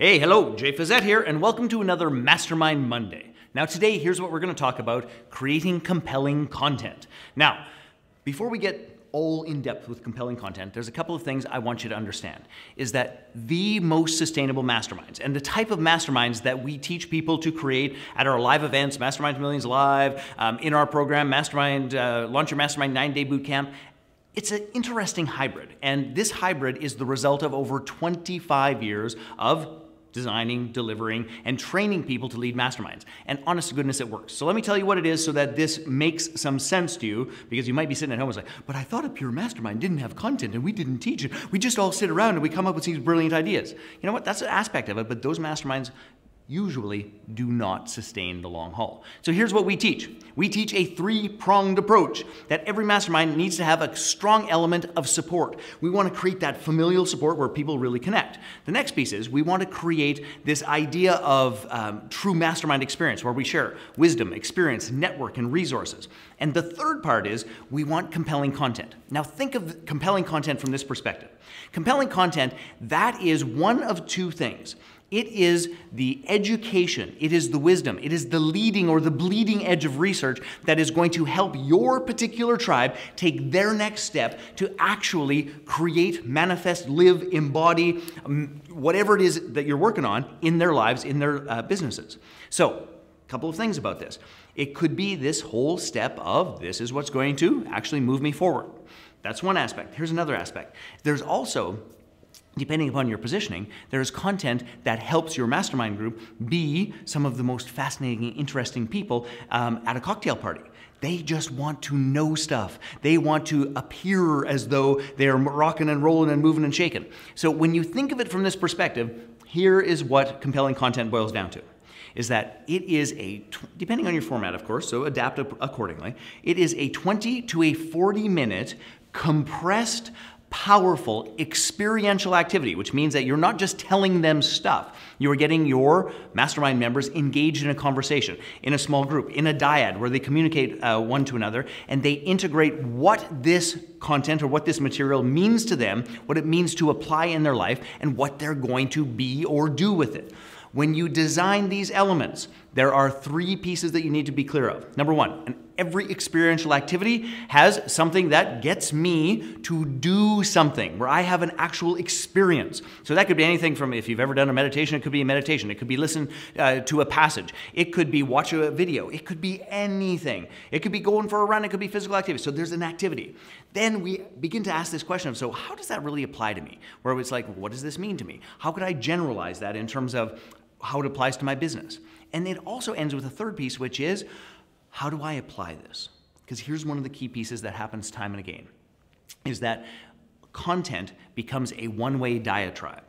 Hey, hello, Jay Fazette here, and welcome to another Mastermind Monday. Now today, here's what we're going to talk about: creating compelling content. Now, before we get all in depth with compelling content, there's a couple of things I want you to understand. Is that the most sustainable masterminds, and the type of masterminds that we teach people to create at our live events, Mastermind Millions Live, in our program, Mastermind, Launch Your Mastermind 9-Day Bootcamp, it's an interesting hybrid. And this hybrid is the result of over 25 years of designing, delivering, and training people to lead masterminds. And honest to goodness, it works. So let me tell you what it is so that this makes some sense to you, because you might be sitting at home and say, but I thought a pure mastermind didn't have content and we didn't teach it. We just all sit around and we come up with these brilliant ideas. You know what? That's an aspect of it, but those masterminds usually do not sustain the long haul. So here's what we teach. We teach a three-pronged approach that every mastermind needs to have a strong element of support. We want to create that familial support where people really connect. The next piece is we want to create this idea of true mastermind experience where we share wisdom, experience, network, and resources. And the third part is we want compelling content. Now think of compelling content from this perspective. Compelling content, that is one of two things. It is the education, it is the wisdom, it is the leading or the bleeding edge of research that is going to help your particular tribe take their next step to actually create, manifest, live, embody, whatever it is that you're working on in their lives, in their businesses. So, a couple of things about this. It could be this whole step of this is what's going to actually move me forward. That's one aspect. Here's another aspect. There's also, depending upon your positioning, there's content that helps your mastermind group be some of the most fascinating, interesting people at a cocktail party. They just want to know stuff. They want to appear as though they're rocking and rolling and moving and shaking. So when you think of it from this perspective, here is what compelling content boils down to. Is that it is depending on your format, of course, so adapt accordingly, it is a 20 to a 40-minute compressed, powerful experiential activity, which means that you're not just telling them stuff. You are getting your mastermind members engaged in a conversation, in a small group, in a dyad where they communicate one to another, and they integrate what this content or what this material means to them, what it means to apply in their life, and what they're going to be or do with it. When you design these elements, there are three pieces that you need to be clear of. Number one, every experiential activity has something that gets me to do something, where I have an actual experience. So that could be anything from, if you've ever done a meditation, it could be a meditation. It could be listen to a passage. It could be watch a video. It could be anything. It could be going for a run. It could be physical activity. So there's an activity. Then we begin to ask this question of, so how does that really apply to me? Where it's like, what does this mean to me? How could I generalize that in terms of how it applies to my business? And it also ends with a third piece, which is, how do I apply this? Because here's one of the key pieces that happens time and again, is that content becomes a one-way diatribe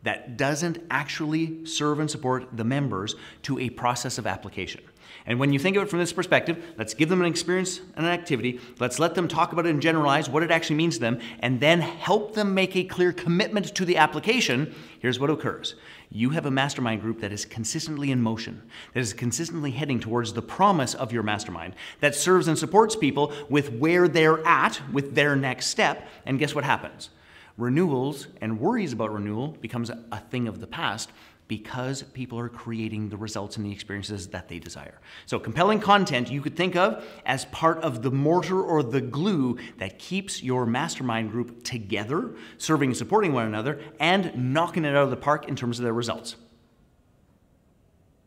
that doesn't actually serve and support the members to a process of application. And when you think of it from this perspective, let's give them an experience and an activity, let's let them talk about it and generalize what it actually means to them, and then help them make a clear commitment to the application. Here's what occurs. You have a mastermind group that is consistently in motion, that is consistently heading towards the promise of your mastermind, that serves and supports people with where they're at, with their next step, and guess what happens? Renewals and worries about renewal becomes a thing of the past, because people are creating the results and the experiences that they desire. So compelling content you could think of as part of the mortar or the glue that keeps your mastermind group together, serving and supporting one another, and knocking it out of the park in terms of their results.